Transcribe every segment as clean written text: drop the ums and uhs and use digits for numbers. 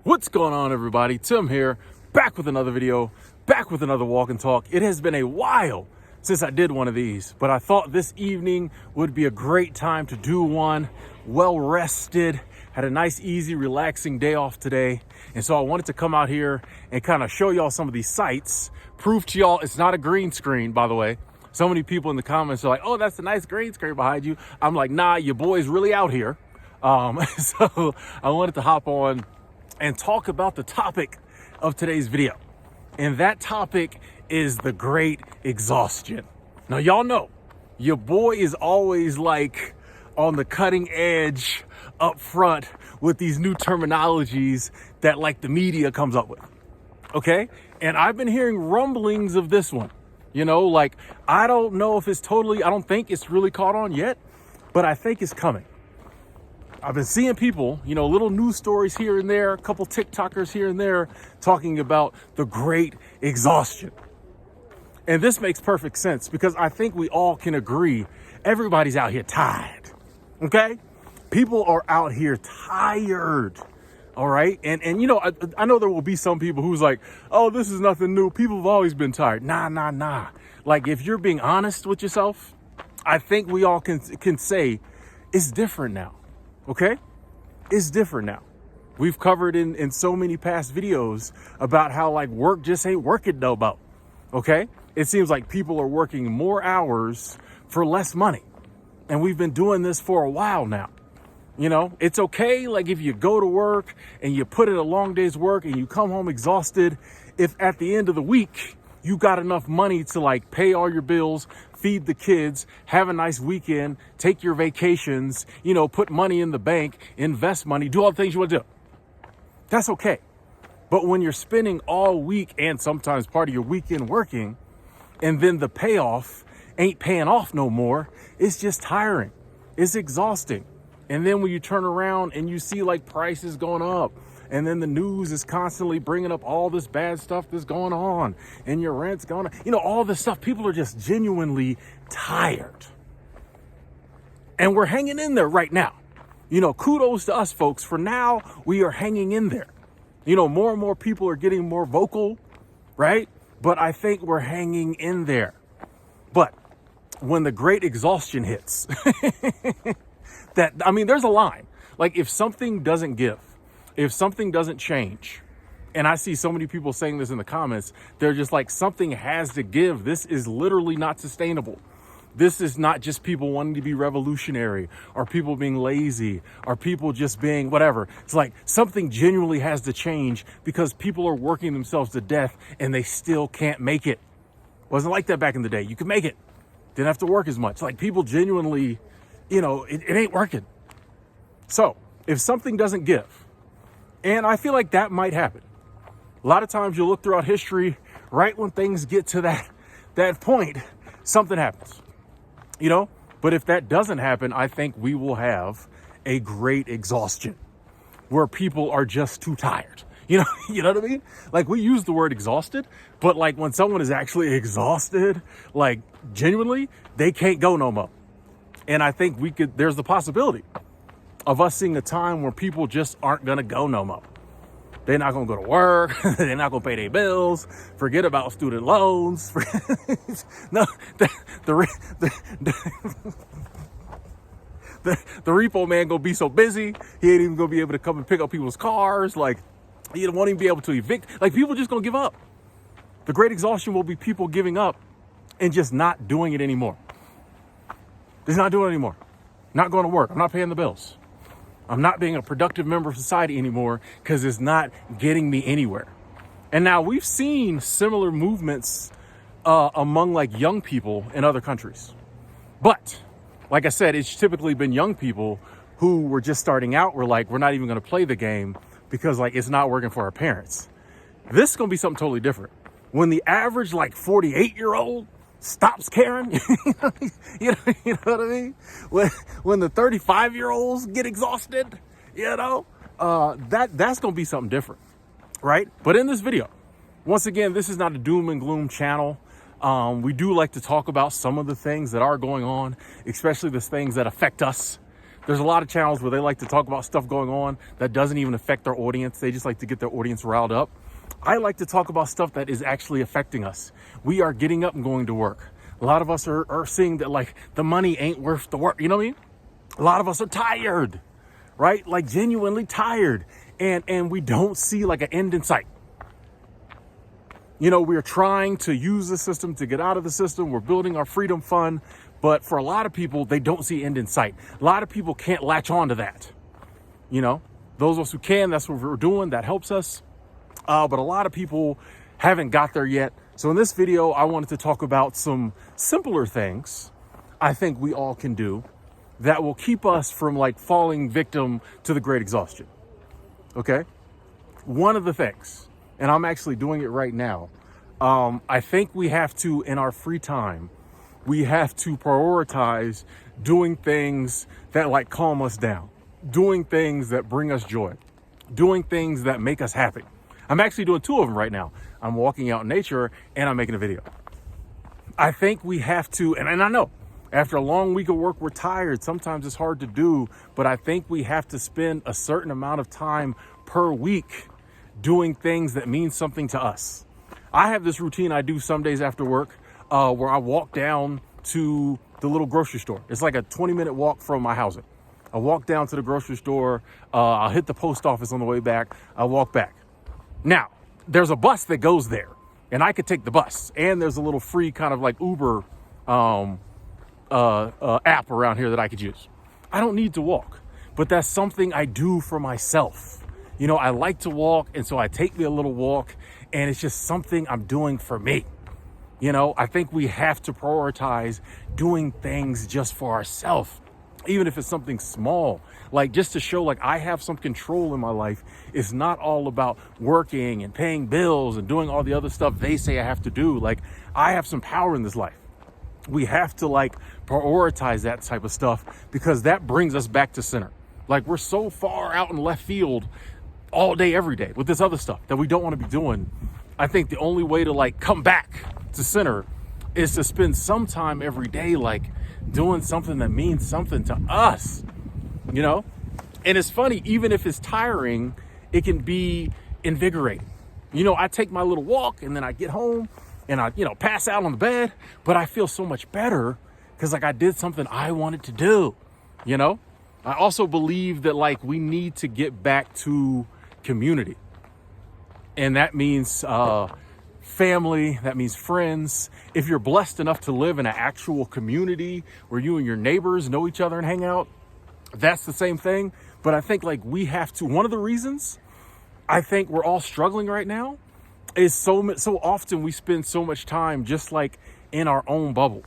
What's going on, everybody? Tim here, back with another video, back with another walk and talk. It has been a while since I did one of these, but I thought this evening would be a great time to do one. Well rested, had a nice, easy, relaxing day off today. And so I wanted to come out here and kind of show y'all some of these sites, prove to y'all it's not a green screen, by the way. So many people in the comments are like, oh, that's a nice green screen behind you. I'm like, nah, your boy's really out here. So I wanted to hop on and talk about the topic of today's video. And that topic is the Great Exhaustion. Now, y'all know your boy is always like on the cutting edge up front with these new terminologies that like the media comes up with. Okay. And I've been hearing rumblings of this one, like, I don't know if I don't think it's really caught on yet, but I think it's coming. I've been seeing people, little news stories here and there, a couple TikTokers here and there talking about the Great Exhaustion. And this makes perfect sense because I think we all can agree everybody's out here tired. Okay? People are out here tired. All right. And I know there will be some people who's like, oh, this is nothing new. People have always been tired. Nah. Like, if you're being honest with yourself, I think we all can say it's different now. Okay? It's different now. We've covered in so many past videos about how like work just ain't working no more. Okay? It seems like people are working more hours for less money. And we've been doing this for a while now. It's okay. Like, if you go to work and you put in a long day's work and you come home exhausted, if at the end of the week you got enough money to like pay all your bills, feed the kids, have a nice weekend, take your vacations, put money in the bank, invest money, do all the things you want to do. That's okay. But when you're spending all week and sometimes part of your weekend working, and then the payoff ain't paying off no more, it's just tiring. It's exhausting. And then when you turn around and you see like prices going up, and then the news is constantly bringing up all this bad stuff that's going on, and your rent's going on, all this stuff, people are just genuinely tired. And we're hanging in there right now. Kudos to us, folks. For now, we are hanging in there. More and more people are getting more vocal, right? But I think we're hanging in there. But when the Great Exhaustion hits, there's a line. Like, if something doesn't give, if something doesn't change, and I see so many people saying this in the comments, they're just like, something has to give. This is literally not sustainable. This is not just people wanting to be revolutionary, or people being lazy, or people just being whatever. It's like something genuinely has to change because people are working themselves to death and they still can't make it. Wasn't like that back in the day. You could make it. Didn't have to work as much. Like, people genuinely, it ain't working. So if something doesn't give, and I feel like that might happen. A lot of times you look throughout history, right when things get to that point, something happens, But if that doesn't happen, I think we will have a Great Exhaustion where people are just too tired. You know what I mean? Like, we use the word exhausted, but like when someone is actually exhausted, like genuinely, they can't go no more. And I think there's the possibility of us seeing a time where people just aren't going to go no more. They're not going to go to work. They're not going to pay their bills. Forget about student loans. No, the repo man going to be so busy. He ain't even going to be able to come and pick up people's cars. Like, he won't even be able to evict. Like, people just going to give up. The Great Exhaustion will be people giving up and just not doing it anymore. Just not doing it anymore. Not going to work. I'm not paying the bills. I'm not being a productive member of society anymore because it's not getting me anywhere. And now we've seen similar movements among like young people in other countries. But like I said, it's typically been young people who were just starting out. We're like, we're not even going to play the game because like it's not working for our parents. This is going to be something totally different. When the average like 48-year-old stops caring, you know what I mean? When the 35-year-olds get exhausted, that's going to be something different, right? But in this video, once again, this is not a doom and gloom channel. We do like to talk about some of the things that are going on, especially the things that affect us, There's a lot of channels where they like to talk about stuff going on that doesn't even affect their audience. They just like to get their audience riled up. I like to talk about stuff that is actually affecting us. We are getting up and going to work. A lot of us are seeing that like the money ain't worth the work. You know what I mean? A lot of us are tired, right? Like genuinely tired. And we don't see like an end in sight. You know, we're trying to use the system to get out of the system. We're building our freedom fund. But for a lot of people, they don't see end in sight. A lot of people can't latch on to that. You know, those of us who can, that's what we're doing. That helps us. But a lot of people haven't got there yet. So in this video, I wanted to talk about some simpler things I think we all can do that will keep us from like falling victim to the Great Exhaustion. Okay. One of the things, and I'm actually doing it right now. I think we have to, in our free time, we have to prioritize doing things that like calm us down, doing things that bring us joy, doing things that make us happy. I'm actually doing two of them right now. I'm walking out in nature and I'm making a video. I think we have to, and I know after a long week of work, we're tired. Sometimes it's hard to do, but I think we have to spend a certain amount of time per week doing things that mean something to us. I have this routine I do some days after work where I walk down to the little grocery store. It's like a 20-minute walk from my housing. I walk down to the grocery store. I'll hit the post office on the way back. I'll walk back. Now, there's a bus that goes there, and I could take the bus. And there's a little free kind of like Uber app around here that I could use. I don't need to walk, but that's something I do for myself. You know, I like to walk, and so I take me a little walk, and it's just something I'm doing for me. You know, I think we have to prioritize doing things just for ourselves, even if it's something small, like just to show like I have some control in my life. It's not all about working and paying bills and doing all the other stuff they say I have to do. Like I have some power in this life. We have to like prioritize that type of stuff because that brings us back to center. Like we're so far out in left field all day, every day with this other stuff that we don't want to be doing. I think the only way to like come back to center is to spend some time every day, like doing something that means something to us, you know? And it's funny, even if it's tiring, it can be invigorating. You know, I take my little walk and then I get home and I, pass out on the bed, but I feel so much better because like I did something I wanted to do, you know? I also believe that like we need to get back to community. And that means family, that means friends. If you're blessed enough to live in an actual community where you and your neighbors know each other and hang out, that's the same thing. But I think like we have to, one of the reasons I think we're all struggling right now is so often we spend so much time just like in our own bubble,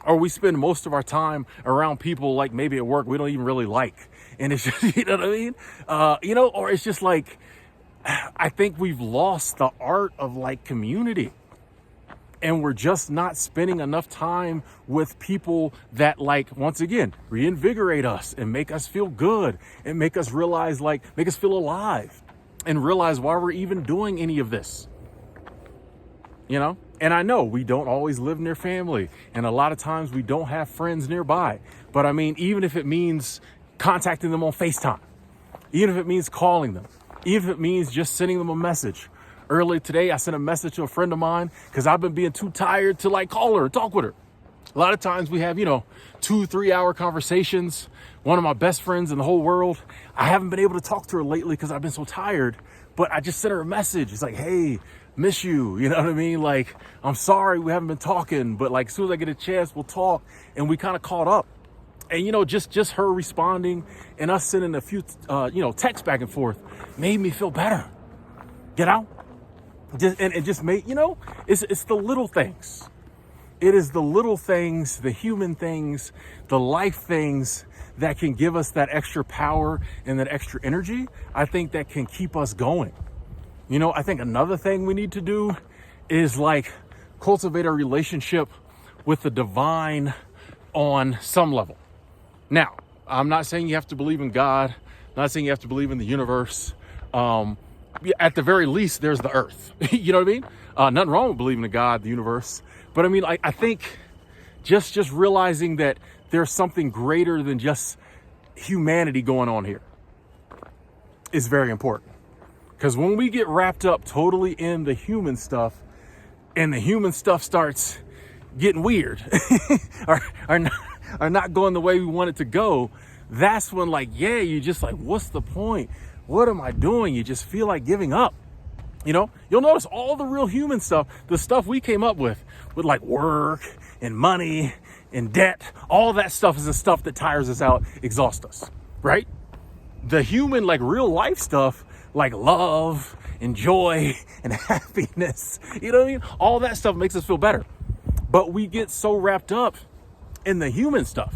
or we spend most of our time around people like maybe at work we don't even really like. And it's just, you know what I mean? Or it's just like, I think we've lost the art of like community, and we're just not spending enough time with people that like, once again, reinvigorate us and make us feel good and make us realize, like, make us feel alive and realize why we're even doing any of this, you know? And I know we don't always live near family, and a lot of times we don't have friends nearby. But I mean, even if it means contacting them on FaceTime, even if it means calling them, even if it means just sending them a message. Earlier today, I sent a message to a friend of mine because I've been being too tired to like call her and talk with her. A lot of times we have, 2-3 hour conversations. One of my best friends in the whole world. I haven't been able to talk to her lately because I've been so tired, but I just sent her a message. It's like, hey, miss you. You know what I mean? Like, I'm sorry we haven't been talking, but like as soon as I get a chance, we'll talk. And we kind of caught up. And, just her responding and us sending a few, texts back and forth made me feel better, and just made, it's the little things. It is the little things, the human things, the life things that can give us that extra power and that extra energy. I think that can keep us going. I think another thing we need to do is like cultivate a relationship with the divine on some level. Now, I'm not saying you have to believe in God, not saying you have to believe in the universe. At the very least, there's the earth. You know what I mean? Nothing wrong with believing in God, the universe. But I mean, I think just realizing that there's something greater than just humanity going on here is very important. Because when we get wrapped up totally in the human stuff, and the human stuff starts getting weird are not going the way we want it to go, that's when you're just like, what's the point? What am I doing? You just feel like giving up. You'll notice all the real human stuff, the stuff we came up with like work and money and debt, all that stuff is the stuff that tires us out, exhausts us, right? The human, real life stuff, like love and joy and happiness, you know what I mean? All that stuff makes us feel better. But we get so wrapped up in the human stuff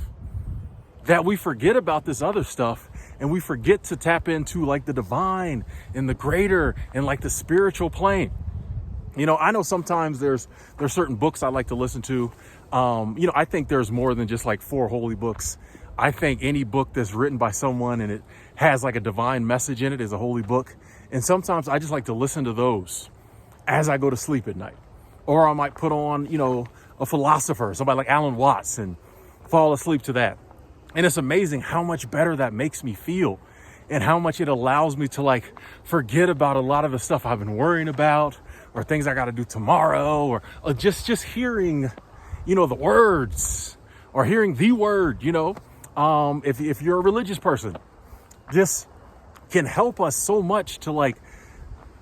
that we forget about this other stuff, and we forget to tap into the divine and the greater and the spiritual plane. I know sometimes there's certain books I like to listen to. I think there's more than just 4 holy books. I think any book that's written by someone and it has a divine message in it is a holy book. And sometimes I just like to listen to those as I go to sleep at night. Or I might put on, a philosopher, somebody like Alan Watts, and fall asleep to that. And it's amazing how much better that makes me feel, and how much it allows me to forget about a lot of the stuff I've been worrying about, or things I got to do tomorrow, or just hearing, the words, or hearing the word, if you're a religious person, just can help us so much to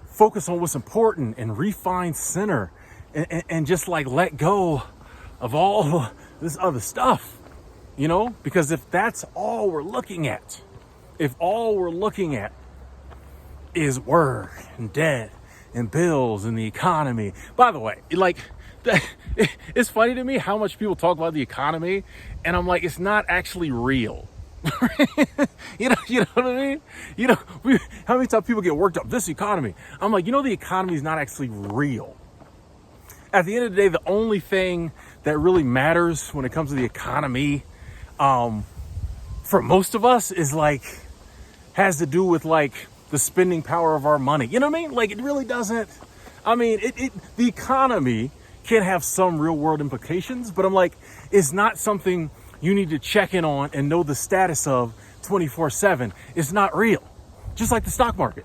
focus on what's important and refine center, and just let go of all this other stuff, because if that's all we're looking at, if all we're looking at is work and debt and bills and the economy. By the way, it's funny to me how much people talk about the economy, and I'm like, it's not actually real. you know what I mean? How many times people get worked up, this economy? I'm like, the economy is not actually real. At the end of the day, the only thing that really matters when it comes to the economy, for most of us, is has to do with the spending power of our money. You know what I mean? It really doesn't. I mean, the economy can have some real world implications, but I'm it's not something you need to check in on and know the status of 24/7. It's not real. Just like the stock market,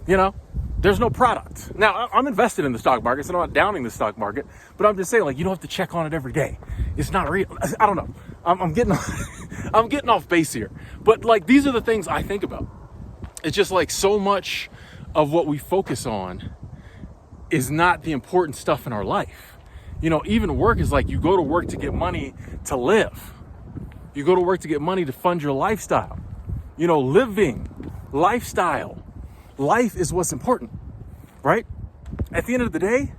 there's no product. Now, I'm invested in the stock market, so I'm not downing the stock market, but I'm just saying, you don't have to check on it every day. It's not real. I don't know. I'm getting I'm getting off base here, but these are the things I think about. It's just so much of what we focus on is not the important stuff in our life. Even work is you go to work to get money to live. You go to work to get money to fund your lifestyle. Living, lifestyle. Life is what's important, right? At the end of the day,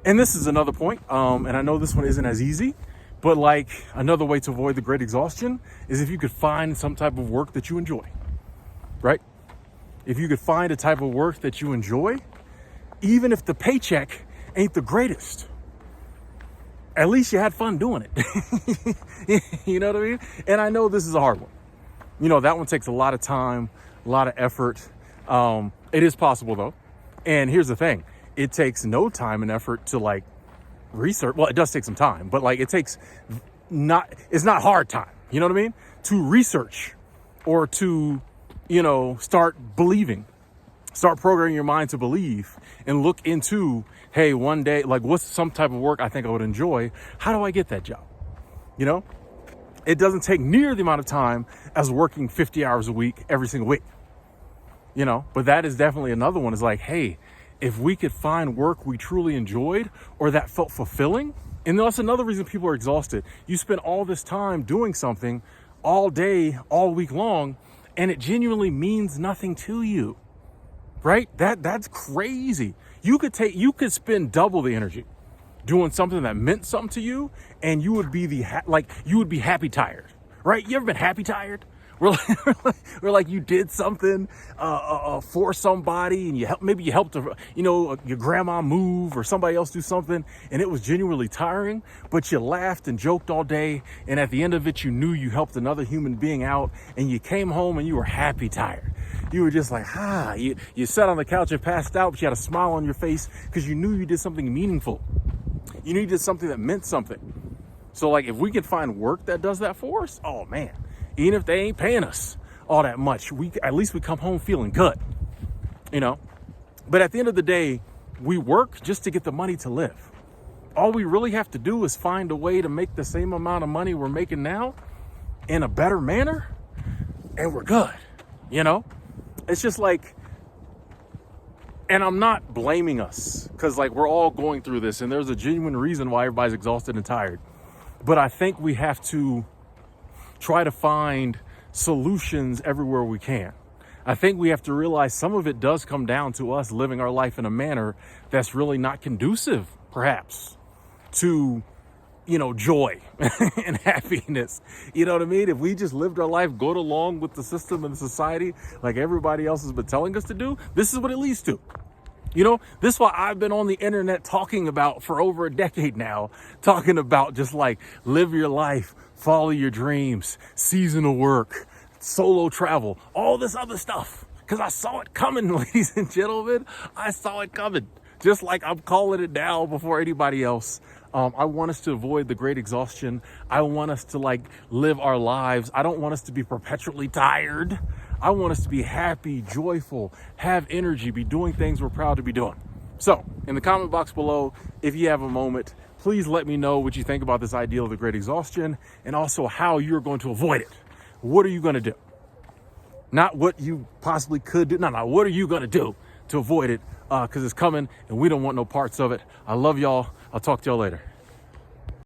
and this is another point, and I know this one isn't as easy, but another way to avoid the Great Exhaustion is if you could find some type of work that you enjoy, right? If you could find a type of work that you enjoy, even if the paycheck ain't the greatest, at least you had fun doing it. You know what I mean? And I know this is a hard one. That one takes a lot of time, a lot of effort. It is possible though. And here's the thing. It takes no time and effort to research. Well, it does take some time, but it's not hard time. You know what I mean? To research or to, start believing, start programming your mind to believe and look into, hey, one day, what's some type of work I think I would enjoy? How do I get that job? It doesn't take near the amount of time as working 50 hours a week every single week. But that is definitely another one, is hey, if we could find work we truly enjoyed or that felt fulfilling. And that's another reason people are exhausted. You spend all this time doing something all day, all week long, and it genuinely means nothing to you, right? That's crazy. You could spend double the energy doing something that meant something to you, and you would be you would be happy tired, right? You ever been happy tired? Where you did something for somebody, and you helped your grandma move, or somebody else do something, and it was genuinely tiring, but you laughed and joked all day, and at the end of it, you knew you helped another human being out, and you came home and you were happy tired. You were just you sat on the couch and passed out, but you had a smile on your face because you knew you did something meaningful. You knew you did something that meant something. So if we could find work that does that for us, oh man. even if they ain't paying us all that much, at least we come home feeling good, you know? But at the end of the day, we work just to get the money to live. All we really have to do is find a way to make the same amount of money we're making now in a better manner, and we're good, you know? It's just like, and I'm not blaming us, because like we're all going through this and there's a genuine reason why everybody's exhausted and tired. But I think we have to try to find solutions everywhere we can. I think we have to realize some of it does come down to us living our life in a manner that's really not conducive, perhaps, to, joy and happiness. You know what I mean? If we just lived our life, go along with the system and the society like everybody else has been telling us to do, this is what it leads to. This is what I've been on the internet talking about for over a decade now, talking about just like live your life, follow your dreams, seasonal work, solo travel, all this other stuff. Because I saw it coming, ladies and gentlemen. I saw it coming. Just like I'm calling it now before anybody else. I want us to avoid the great exhaustion. I want us to live our lives. I don't want us to be perpetually tired. I want us to be happy, joyful, have energy, be doing things we're proud to be doing. So in the comment box below, if you have a moment, please let me know what you think about this ideal of the great exhaustion and also how you're going to avoid it. What are you going to do? Not what you possibly could do. No, what are you going to do to avoid it? Because it's coming and we don't want no parts of it. I love y'all. I'll talk to y'all later.